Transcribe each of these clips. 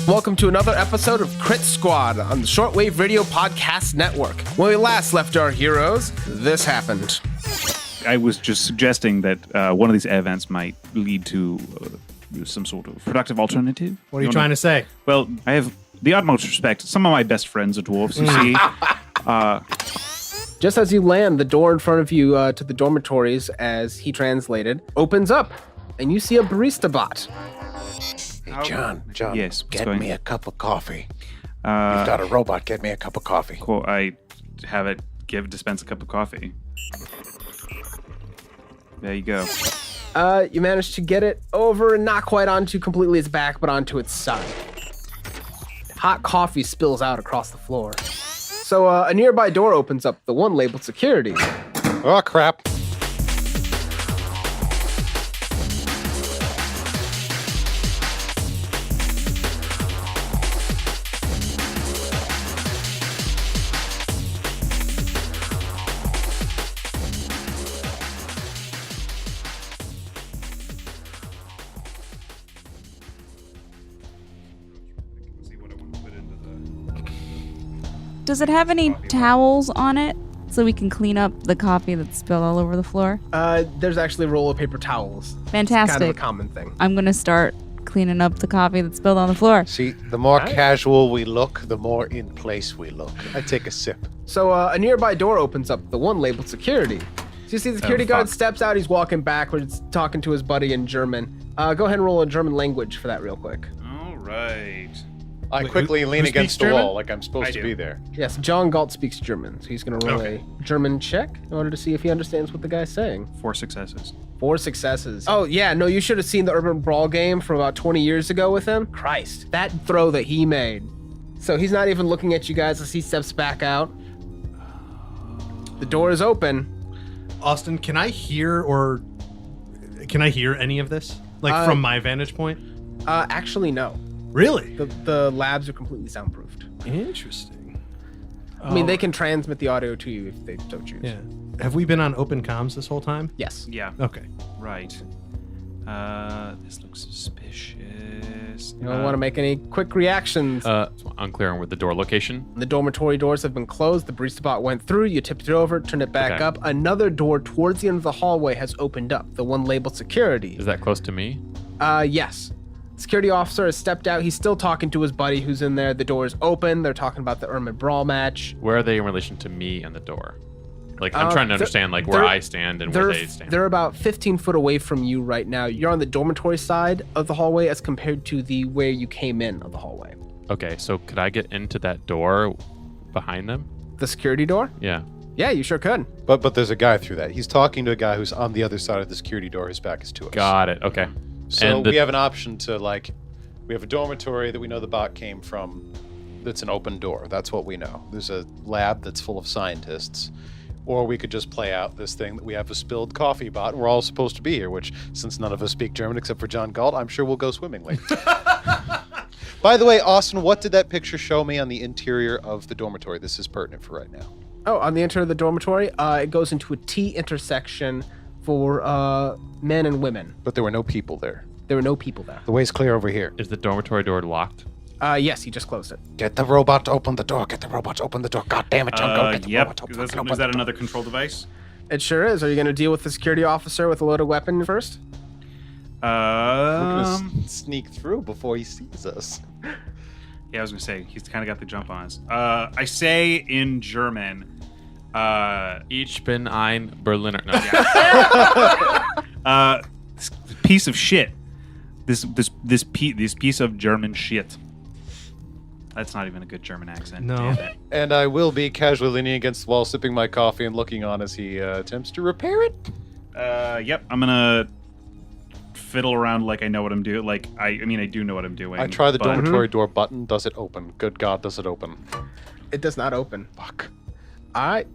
Welcome to another episode of Crit Squad on the Shortwave Radio Podcast Network. When we last left our heroes, this happened. I was just suggesting that one of these events might lead to some sort of productive alternative. What are you trying to say? Well, I have the utmost respect. Some of my best friends are dwarves, you see. Just as you land, the door in front of you to the dormitories, as he translated, opens up, and you see a barista bot. Hey, John, yes, get me a cup of coffee. You've Uh, got a robot, get me a cup of coffee. cool, I have it dispense a cup of coffee. There you go. You manage to get it over, not quite onto completely its back, but onto its side. Hot coffee spills out across the floor. So a nearby door opens up, the one labeled security. Oh, crap. Does it have any towels on it so we can clean up the coffee that's spilled all over the floor? There's actually a roll of paper towels. Fantastic. It's kind of a common thing. I'm going to start cleaning up the coffee that's spilled on the floor. See, the more casual we look, the more in place we look. I take a sip. So a nearby door opens up, the one labeled security. So you see the security guard steps out, he's walking backwards, talking to his buddy in German. Go ahead and roll a German language for that real quick. All right. I quickly lean who against speaks the wall German? like I'm supposed I to do. be there. Yes, John Galt speaks German, so he's going to roll a German check in order to see if he understands what the guy's saying. 4 successes. 4 successes. Oh, yeah, no, you should have seen the Urban Brawl game from about 20 years ago with him. Christ, that throw that he made. So he's not even looking at you guys as he steps back out. The door is open. Austin, can I hear any of this? Like from my vantage point? Actually, no. Really? The labs are completely soundproofed. Interesting. I mean, they can transmit the audio to you if they so choose. Yeah. Have we been on open comms this whole time? Yes. Yeah. Okay. Right. This looks suspicious. You don't want to make any quick reactions. Unclear on where the door location. The dormitory doors have been closed. The barista bot went through. You tipped it over, turned it back Okay. up. Another door towards the end of the hallway has opened up. The one labeled security. Is that close to me? Yes. Security officer has stepped out. He's still talking to his buddy who's in there. The door is open. They're talking about the Urban Brawl match. Where are they in relation to me and the door? Like, I'm trying to understand like where they're- I stand and where they stand. They're about 15 foot away from you right now. You're on the dormitory side of the hallway as compared to the where you came in of the hallway. Okay, so could I get into that door behind them? The security door? Yeah. Yeah, you sure could. But there's a guy through that. He's talking to a guy who's on the other side of the security door. His back is to us. Got it. Okay. So And we have an option to we have a dormitory that we know the bot came from that's an open door. That's what we know. There's a lab that's full of scientists. Or we could just play out this thing that we have a spilled coffee bot and we're all supposed to be here, which since none of us speak German except for John Galt, I'm sure we'll go swimmingly. By the way, Austin, what did that picture show me on the interior of the dormitory? This is pertinent for right now. Oh, on the interior of the dormitory, it goes into a T intersection for men and women. But there were no people there. There were no people there. The way's clear over here. Is the dormitory door locked? Yes, he just closed it. Get the robot to open the door. Get the robot to open the door. God damn it, John Galt. Get the robot to open Is the door. that another control device? It sure is. Are you going to deal with the security officer with a loaded weapon first? We're gonna sneak through before he sees us. Yeah, I was gonna say he's kind of got the jump on us. I say in German. Ich bin ein Berliner. No. This piece of shit. This piece of German shit. That's not even a good German accent. No. Damn it. And I will be casually leaning against the wall, sipping my coffee and looking on as he attempts to repair it. Yep. I'm gonna fiddle around like I know what I'm doing. Like I do know what I'm doing. I try the but- dormitory door button. Does it open? Good God, does it open? It does not open. Fuck. All right.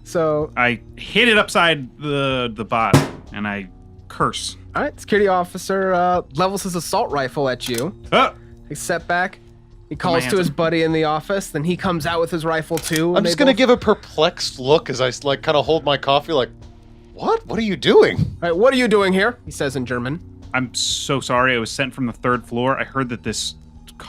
So, I hit it upside the bot and I curse. all right, security officer levels his assault rifle at you. Ah! He step back. He calls to his buddy in the office. Then he comes out with his rifle too. I'm just gonna give a perplexed look as I kind of hold my coffee. Like, what? What are you doing? All right, what are you doing here? He says in German. I'm so sorry. I was sent from the 3rd floor. I heard that this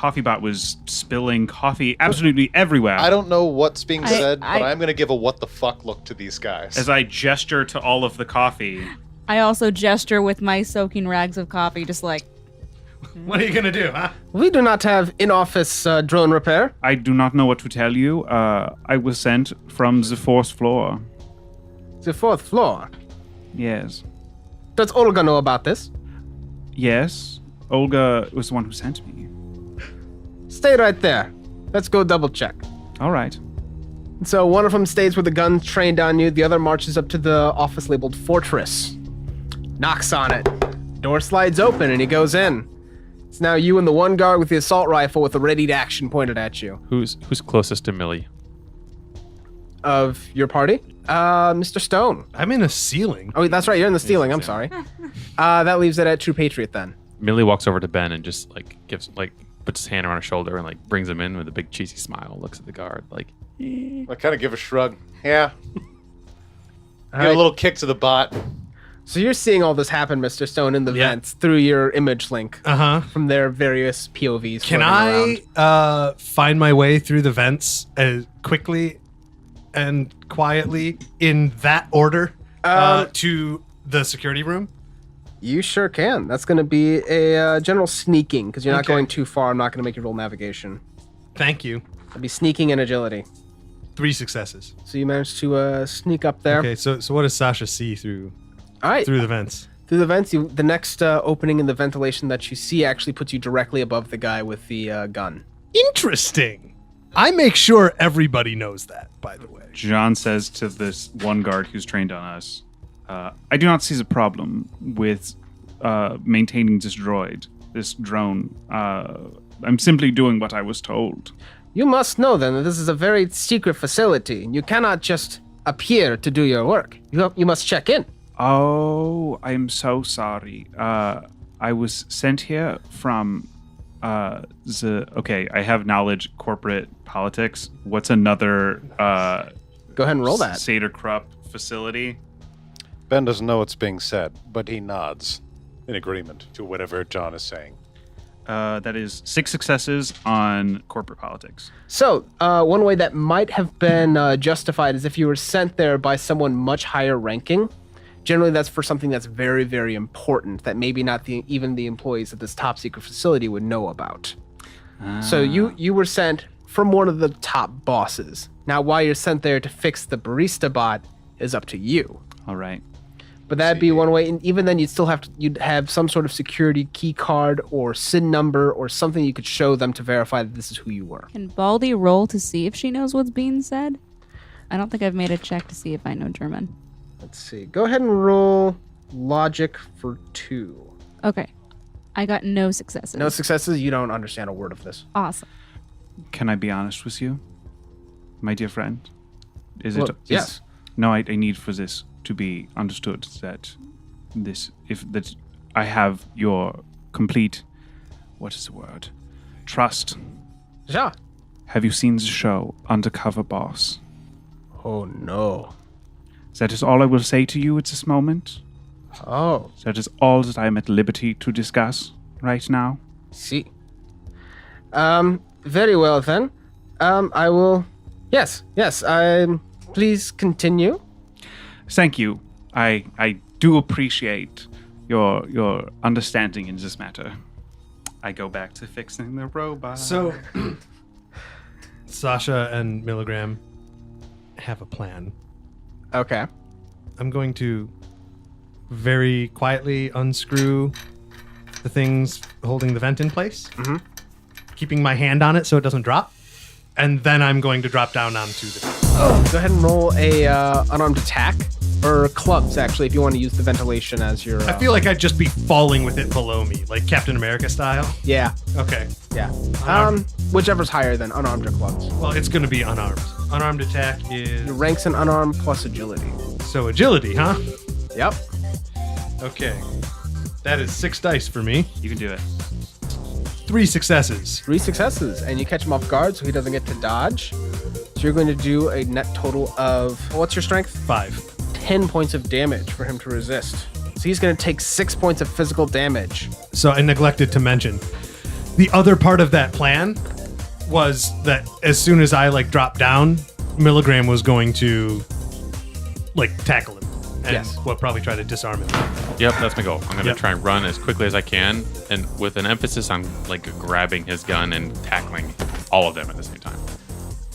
coffee bot was spilling coffee absolutely everywhere. I don't know what's being said, but I- I'm going to give a what the fuck look to these guys. As I gesture to all of the coffee. I also gesture with my soaking rags of coffee, just like, What are you gonna do, huh? We do not have in-office drone repair. I do not know what to tell you. I was sent from the 4th floor. The 4th floor. Yes. Does Olga know about this? Yes. Olga was the one who sent me. Stay right there. Let's go double check. All right. So one of them stays with the gun trained on you. The other marches up to the office labeled Fortress. Knocks on it. Door slides open and he goes in. It's now you and the one guard with the assault rifle with a ready to action pointed at you. Who's closest to Millie? Of your party? Mr. Stone. I'm in a ceiling. Oh, that's right. You're in the ceiling. I'm sorry. That leaves it at True Patriot then. Millie walks over to Ben and just puts his hand around his shoulder and brings him in with a big cheesy smile. Looks at the guard like, I kind of give a shrug. Yeah. Get right. a little kick to the bot. So you're seeing all this happen, Mr. Stone, in the vents through your image link from their various POVs. Can floating I around. find my way through the vents as quickly and quietly in that order to the security room? You sure can. That's going to be a general sneaking because you're not Okay. going too far. I'm not going to make you roll navigation. Thank you. It'll be sneaking and agility. 3 successes. So you managed to sneak up there. Okay, so what does Sasha see through All right. the vents? Through the vents, the next opening in the ventilation that you see actually puts you directly above the guy with the gun. Interesting. I make sure everybody knows that, by the way. John says to this one guard who's trained on us, I do not see the problem with maintaining this droid, this drone. I'm simply doing what I was told. You must know then that this is a very secret facility. You cannot just appear to do your work. You must check in. Oh, I'm so sorry. I was sent here from I have knowledge corporate politics. What's another Go ahead and roll that. Saterkrupp facility? Ben doesn't know what's being said, but he nods in agreement to whatever John is saying. That is 6 successes on corporate politics. So, one way that might have been justified is if you were sent there by someone much higher ranking. Generally, that's for something that's very, very important that maybe not even the employees at this top secret facility would know about. So you were sent from one of the top bosses. Now, why you're sent there to fix the barista bot is up to you. All right. But that'd be one way, and even then, you'd have some sort of security key card or SIN number or something you could show them to verify that this is who you were. can Baldy roll to see if she knows what's being said? I don't think I've made a check to see if I know German. Let's see. Go ahead and roll logic for 2. Okay. I got no successes. No successes. You don't understand a word of this. Awesome. Can I be honest with you, my dear friend? Well, yes. No, I need for this to be understood that I have your complete, what is the word? Trust. Yeah. Have you seen the show Undercover Boss? Oh no. That is all I will say to you at this moment. Oh. That is all that I am at liberty to discuss right now. See. Very well then. I will. Yes. Please continue. Thank you. I do appreciate your understanding in this matter. I go back to fixing the robot. So, Sasha and Milligram have a plan. Okay. I'm going to very quietly unscrew the things holding the vent in place, keeping my hand on it so it doesn't drop, and then I'm going to drop down onto the vent. Go ahead and roll a unarmed attack or clubs actually if you want to use the ventilation as your. I feel like I'd just be falling with it below me, like Captain America style. Yeah. Okay. Yeah. Unarmed. Whichever's higher than unarmed or clubs. Well, it's going to be unarmed. Unarmed attack is Your ranks in unarmed plus agility. so agility, huh? Yep. Okay. That is 6 dice for me. You can do it. 3 successes. 3 successes, and you catch him off guard, so he doesn't get to dodge. So you're going to do a net total of what's your strength? 5. 10 points of damage for him to resist. So he's going to take 6 points of physical damage. So I neglected to mention, the other part of that plan was that as soon as I like dropped down, Milligram was going to like tackle him. And Yes. we'll probably try to disarm him. Yep, that's my goal. I'm gonna Yep. try and run as quickly as I can, and with an emphasis on like grabbing his gun and tackling all of them at the same time.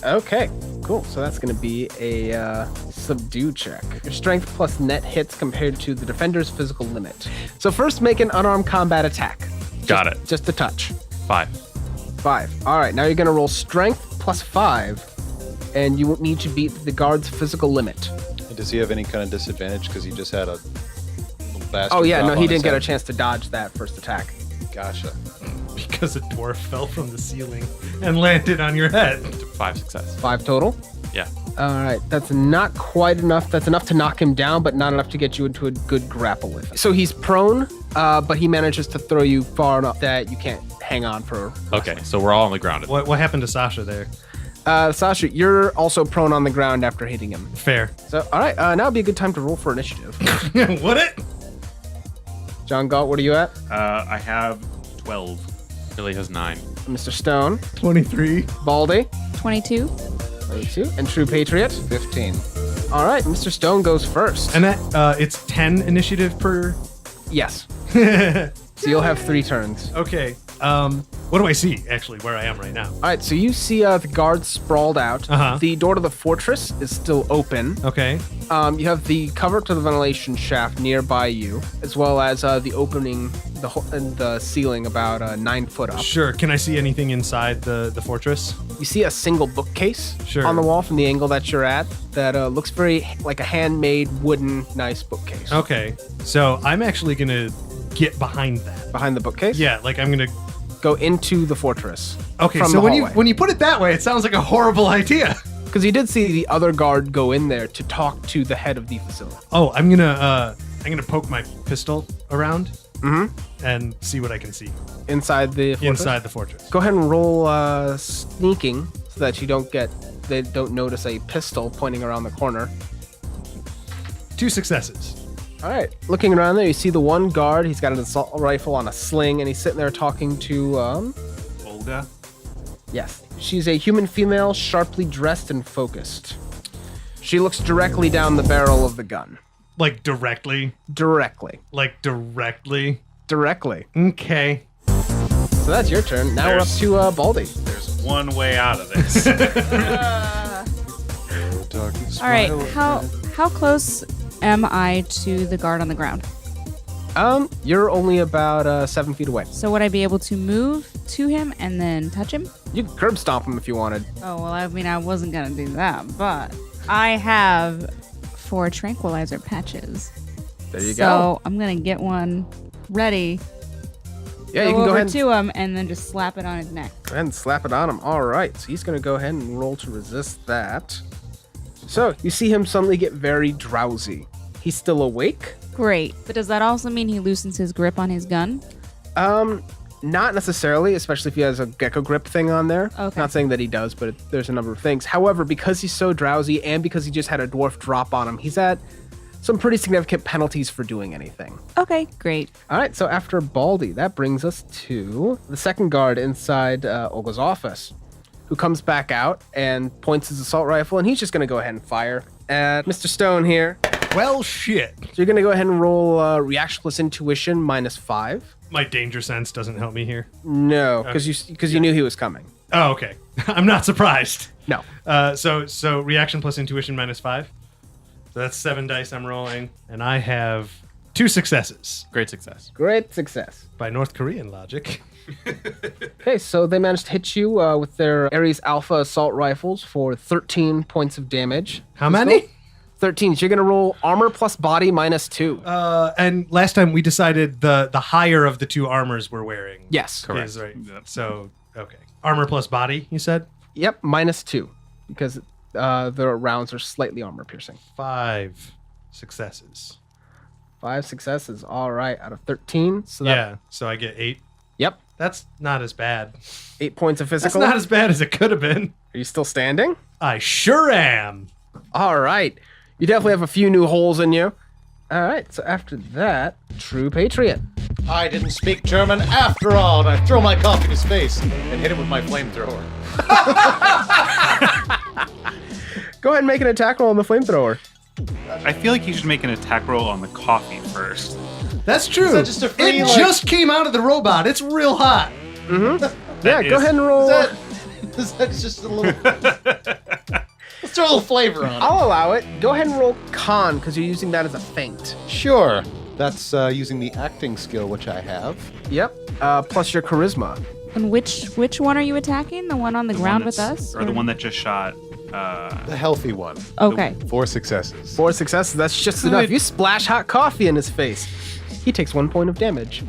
Okay, cool. So that's going to be a subdue check. Your strength plus net hits compared to the defender's physical limit. So first, make an unarmed combat attack. Got it. Just a touch. 5. 5. All right, now you're going to roll strength plus 5, and you won't need to beat the guard's physical limit. And does he have any kind of disadvantage because he just had a little bastard? Oh, yeah, drop no, on he his didn't get a head? chance to dodge that first attack. Gotcha. Because a dwarf fell from the ceiling and landed on your head. 5 success. 5 total. Yeah. All right, that's not quite enough. That's enough to knock him down, but not enough to get you into a good grapple with him. So he's prone, but he manages to throw you far enough that you can't hang on for. Okay, so we're all on the ground. What happened to Sasha there? Sasha, you're also prone on the ground after hitting him. Fair. So, all right, now would be a good time to roll for initiative. Would it? John Galt, what are you at? I have 12. Billy has 9. Mr. Stone, 23. Baldy, 22. 22, and True Patriot. 15. All right, Mr. Stone goes first. And that it's 10 initiative per. Yes. So you'll have 3 turns. Okay. What do I see actually where I am right now? All right, so you see the guards sprawled out. Uh-huh. The door to the fortress is still open. Okay. You have the cover to the ventilation shaft nearby you, as well as the opening in the ceiling about 9 foot up. Sure. Can I see anything inside the fortress? You see a single bookcase Sure. on the wall from the angle that you're at that looks very like a handmade wooden nice bookcase. Okay. So I'm actually gonna get behind that. Behind the bookcase? Yeah. Like I'm gonna. Go into the fortress. Okay. From So the when hallway. you put it that way, it sounds like a horrible idea. Because you did see the other guard go in there to talk to the head of the facility. Oh, I'm gonna poke my pistol around. And see what I can see Inside the fortress? inside the fortress. Go ahead and roll sneaking so that they don't notice a pistol pointing around the corner. 2 successes. All right, looking around there, you see the one guard. He's got an assault rifle on a sling, and he's sitting there talking to, Olga? yes. She's a human female, sharply dressed and focused. She looks directly down the barrel of the gun. Like directly. Directly. Like directly. Directly. Okay. So that's your turn. Now we're up to Baldy. There's one way out of this. All right. How close am I to the guard on the ground? You're only about 7 feet away. So would I be able to move to him and then touch him? You could curb stomp him if you wanted. Oh, well, I mean, I wasn't going to do that, but I have 4 tranquilizer patches. There you so go. I'm going to get one ready. Yeah, you can go over ahead and, to him and then just slap it on his neck. go ahead and slap it on him. All right, so he's going to go ahead and roll to resist that. So you see him suddenly get very drowsy. He's still awake. Great. But does that also mean he loosens his grip on his gun? Not necessarily, especially if he has a gecko grip thing on there. Okay. Not saying that he does, but there's a number of things. However, because he's so drowsy and because he just had a dwarf drop on him, he's at some pretty significant penalties for doing anything. Okay, great. All right, so after Baldy, that brings us to the second guard inside Olga's office, who comes back out and points his assault rifle, and he's just going to go ahead and fire at Mr. Stone here. Well, shit. So you're going to go ahead and roll reaction plus intuition -5. My danger sense doesn't help me here. No, because you knew he was coming. Oh, okay. I'm not surprised. No. So reaction plus intuition -5. So that's 7 dice I'm rolling, and I have 2 successes Great success. Great success. by North Korean logic. Okay, so they managed to hit you with their Ares Alpha assault rifles for 13 points of damage. How many? 13. So you're going to roll armor plus body -2. And last time we decided the higher of the 2 armors we're wearing. Yes. Correct. Is right. Yep. So okay, armor plus body. You said Yep, -2. Because the rounds are slightly armor piercing. 5 successes. 5 successes. All right, out of 13. So that, Yeah. So I get 8. Yep, That's not as bad. 8 points of That's physical. not as bad as it could have been. Are you still standing? I sure am. All right. You definitely have a few new holes in you. All right, so after that, True Patriot. I didn't speak German after all, and I throw my coffee in his face and hit him with my flamethrower. Go ahead and make an attack roll on the flamethrower. I feel like you should make an attack roll on the coffee first. That's true. Is that just a free, it like- just came out of the robot. It's real hot. Yeah, go ahead and roll. That's just a little... Let's throw a little flavor on it. I'll allow it. Go ahead and roll con, because you're using that as a feint. Sure. That's using the acting skill, which I have. Yep. Plus your charisma. And which one are you attacking? The one on the ground with us? Or the one that just shot. The healthy one. Okay. 4 successes. 4 successes. That's just enough. You splash hot coffee in his face. He takes 1 point of damage.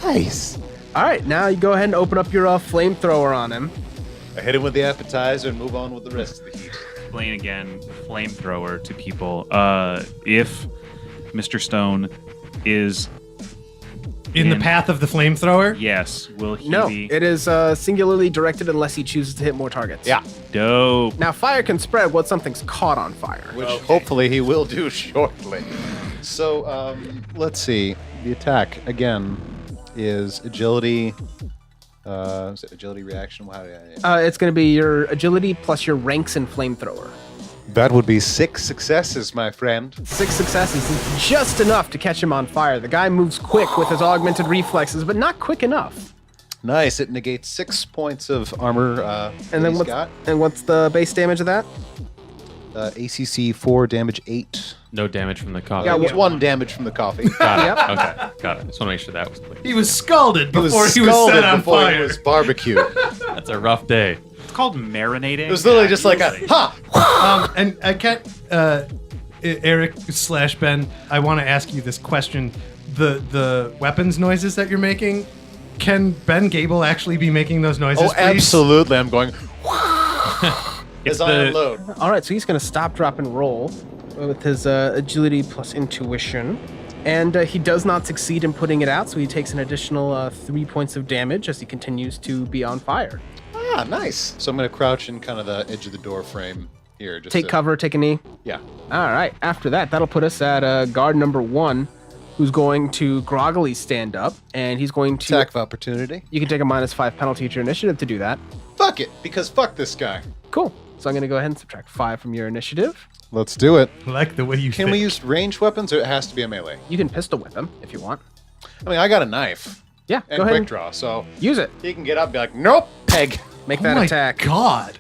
Nice. All right, now you go ahead and open up your flamethrower on him. I hit him with the appetizer and move on with the rest of the heat. Explain again, flamethrower to people. If Mr. Stone is In the path of the flamethrower? yes, will he No, be it is singularly directed unless he chooses to hit more targets. Yeah. dope? Now, fire can spread once something's caught on fire. Which hopefully he will do shortly. So, let's see. The attack, again, is agility. Is it agility reaction? How did I... It's going to be your agility plus your ranks in flamethrower. That would be 6 successes, my friend. 6 successes is just enough to catch him on fire. The guy moves quick with his augmented reflexes, but not quick enough. Nice. It negates 6 points of armor. And then what's the base damage of that? ACC 4, damage 8. No damage from the coffee. Yeah, It was 1 damage from the coffee. Got it. Yep. Okay, got it. Just want to make sure that was clear. He was scalded He was before he was scalded set on before fire. he was barbecued. That's a rough day. It's called marinating. It was literally just like a, ha! And I can't, Eric/Ben, I want to ask you this question. The weapons noises that you're making, can Ben Gable actually be making those noises, Oh, please? absolutely. I'm going, as I the- unload. All right, so he's going to stop, drop, and roll with his agility plus intuition. And he does not succeed in putting it out, so he takes an additional 3 points of damage as he continues to be on fire. Ah, nice. So I'm going to crouch in kind of the edge of the door frame here. Just Take to- cover, take a knee. Yeah. All right, after that, that'll put us at guard number 1, who's going to groggily stand up, and he's going to... Attack of opportunity. You can take a -5 penalty to your initiative to do that. Fuck it, because fuck this guy. Cool. So I'm going to go ahead and subtract 5 from your initiative. Let's do it. I like the way you Can we use ranged weapons, or it has to be a melee? You can pistol whip him if you want. I mean, I got a knife Yeah, and go ahead quick and draw, so use it. he can get up and be like, nope, peg. Make Oh that my attack. God.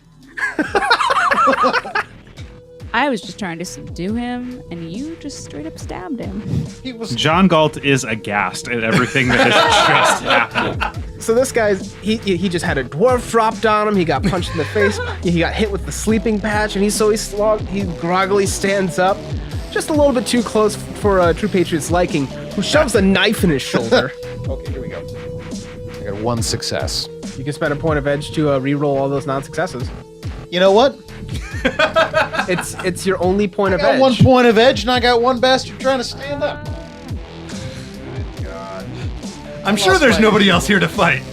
I was just trying to subdue him, and you just straight up stabbed him. He was John Galt is aghast at everything that has just happened. So this guy's, he just had a dwarf dropped on him. He got punched in the face. He got hit with the sleeping patch, and he groggily stands up, just a little bit too close for True Patriot's liking, who shoves a knife in his shoulder. Okay, here we go. I got 1 success. You can spend a point of edge to re-roll all those non-successes. You know what? It's your only point I of got edge. 1 point of edge, and I got 1 bastard trying to stand up. I'm sure lost there's my- nobody else here to fight.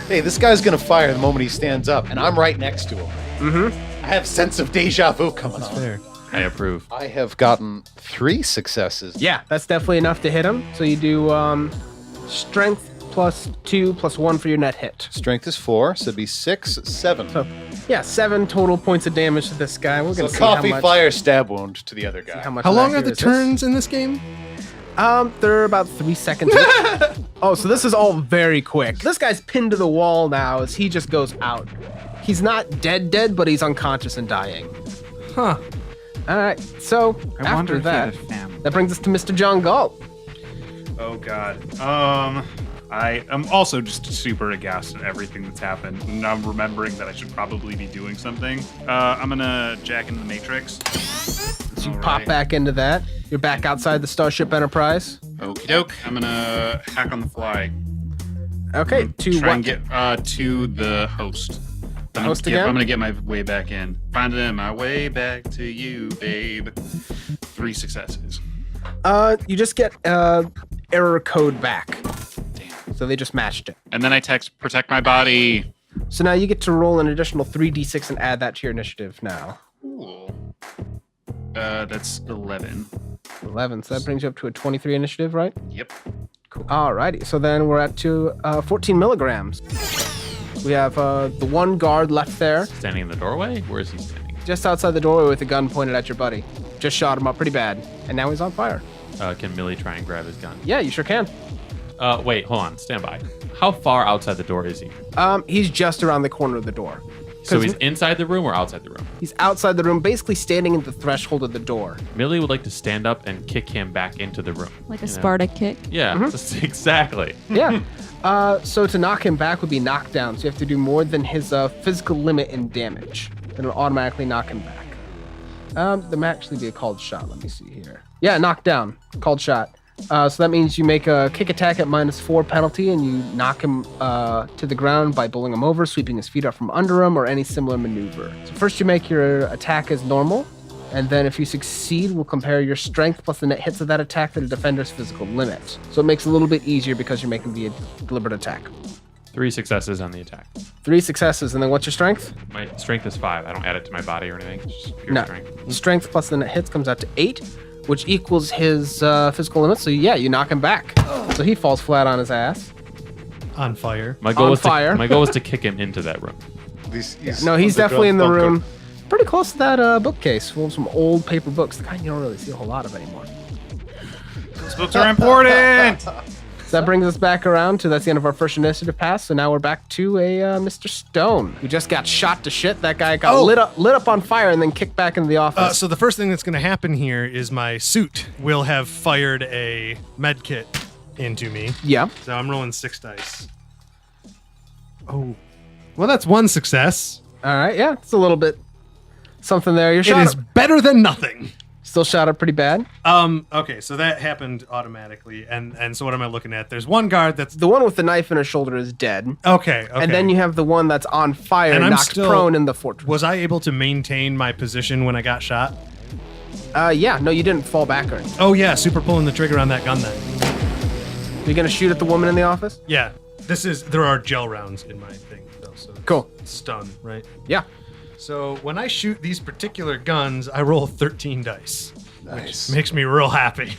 Hey, this guy's gonna fire the moment he stands up, and I'm right next to him. Mm-hmm. I have sense of deja vu coming on. There. I approve. I have gotten 3 successes. Yeah, that's definitely enough to hit him. So you do strength plus 2 plus 1 for your net hit. Strength is 4, so it'd be 6, 7. So yeah, 7 total points of damage to this guy. We're So gonna see coffee, how much. fire, stab wound to the other guy. How much How of long that are he the resists. turns in this game? They're about 3 seconds. Oh, so this is all very quick. This guy's pinned to the wall now as he just goes out. He's not dead, but he's unconscious and dying. Huh. All right, so I wonder after if he that, had a family. that brings us to Mr. John Galt. Oh God. I am also just super aghast at everything that's happened. And I'm remembering that I should probably be doing something. I'm gonna jack into the Matrix. So you pop back into that. You're back outside the Starship Enterprise. Okie doke. I'm gonna hack on the fly. Okay, to Try what? and get to the host. The host again? I'm gonna get my way back in. Finding my way back to you, babe. 3 successes. You just get error code back. So they just matched it. And then I text protect my body. So now you get to roll an additional 3d6 and add that to your initiative now. Cool. That's 11. 11. So that brings you up to a 23 initiative, right? Yep. Cool. Alrighty, so then we're at 14 milligrams. We have the one guard left there, Standing in the doorway? Where is he standing? just outside the doorway with a gun pointed at your buddy. Just shot him up pretty bad, and now he's on fire. Can Millie try and grab his gun? Yeah, you sure can. Wait, hold on. Stand by. How far outside the door is he? He's just around the corner of the door. So he's inside the room or outside the room? He's outside the room, basically standing at the threshold of the door. Millie would like to stand up and kick him back into the room. Like a You know? Sparta kick. Yeah, just exactly. Yeah. So to knock him back would be knockdown. So you have to do more than his physical limit in damage. It'll automatically knock him back. There might actually be a called shot. Let me see here. Yeah, knockdown. Called shot. So that means you make a kick attack at -4 penalty, and you knock him to the ground by bowling him over, sweeping his feet up from under him, or any similar maneuver. So first you make your attack as normal, and then if you succeed, we'll compare your strength plus the net hits of that attack to the defender's physical limit. So it makes it a little bit easier because you're making the deliberate attack. 3 successes on the attack. 3 successes, and then what's your strength? My strength is 5. I don't add it to my body or anything. It's just pure No. strength. Strength plus the net hits comes out to 8, which equals his physical limit. So yeah, you knock him back. So he falls flat on his ass. On fire. My goal On was fire. my goal was to kick him into that room. No, he's definitely in the room. Pretty close to that bookcase full of some old paper books, the kind you don't really see a whole lot of anymore. Those books are important. So that brings us back around to that's the end of our first initiative pass. So now we're back to a Mr. Stone, who just got shot to shit. That guy got lit up on fire and then kicked back into the office. So the first thing that's going to happen here is my suit will have fired a med kit into me. Yeah. So I'm rolling 6 dice. Oh. Well, that's 1 success. All right. Yeah, it's a little bit something there. You're It shot is better than nothing. still shot up pretty bad. Okay, so that happened automatically. And so what am I looking at? There's one guard that's... The one with the knife in his shoulder is dead. Okay. And then you have the one that's on fire, And I'm knocked still- prone in the fortress. Was I able to maintain my position when I got shot? Yeah, no, you didn't fall back or anything. Oh, yeah, super pulling the trigger on that gun then. You gonna shoot at the woman in the office? Yeah, there are gel rounds in my thing, though, so it's Cool. stun, right? Yeah. So when I shoot these particular guns, I roll 13 dice. Nice. Makes me real happy.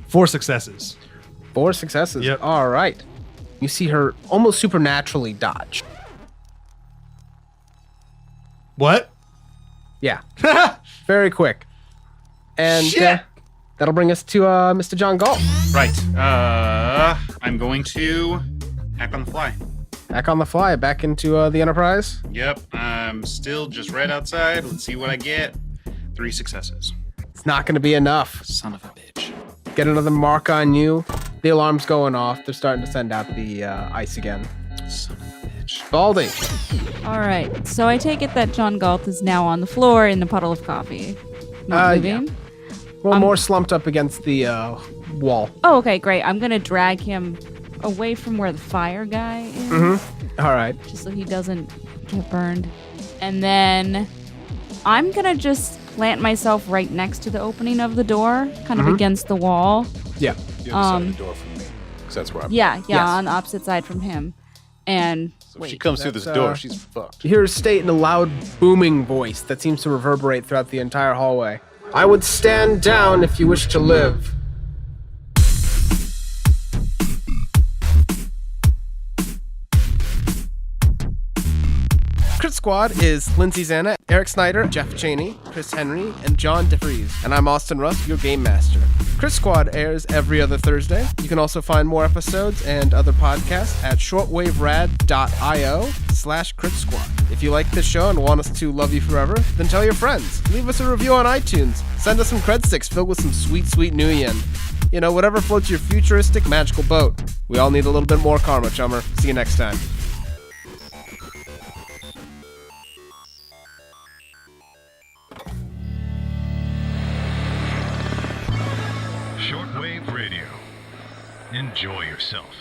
4 successes. 4 successes. Yep. All right. You see her almost supernaturally dodge. What? Yeah. Very quick. And Shit! that'll bring us to Mr. John Gall. Right. I'm going to act on the fly. Back on the fly, back into the Enterprise. Yep. I'm still just right outside. Let's see what I get. 3 successes. It's not going to be enough. Son of a bitch. Get another mark on you. The alarm's going off. They're starting to send out the ice again. Son of a bitch. Baldy. All right. So I take it that John Galt is now on the floor in a puddle of coffee. Not Yeah. moving. Well, more slumped up against the wall. Oh, okay, great. I'm gonna drag him away from where the fire guy is, All right. just so he doesn't get burned. And then I'm gonna just plant myself right next to the opening of the door, kind of against the wall. Yeah. The other side of the door from me, because that's where I'm. Yeah, Yes. on the opposite side from him. And So if she wait, comes through this That's, door, she's fucked. You hear her state in a loud, booming voice that seems to reverberate throughout the entire hallway. I would stand down if you wish to live. Crit Squad is Lindsay Zanna, Eric Snyder, Jeff Cheney, Chris Henry, and John DeFries. And I'm Austin Russ, your game master. Crit Squad airs every other Thursday. You can also find more episodes and other podcasts at shortwaverad.io/Crit Squad. If you like this show and want us to love you forever, then tell your friends. Leave us a review on iTunes. Send us some cred sticks filled with some sweet, sweet new yen. You know, whatever floats your futuristic, magical boat. We all need a little bit more karma, chummer. See you next time. Shortwave Radio. Enjoy yourself.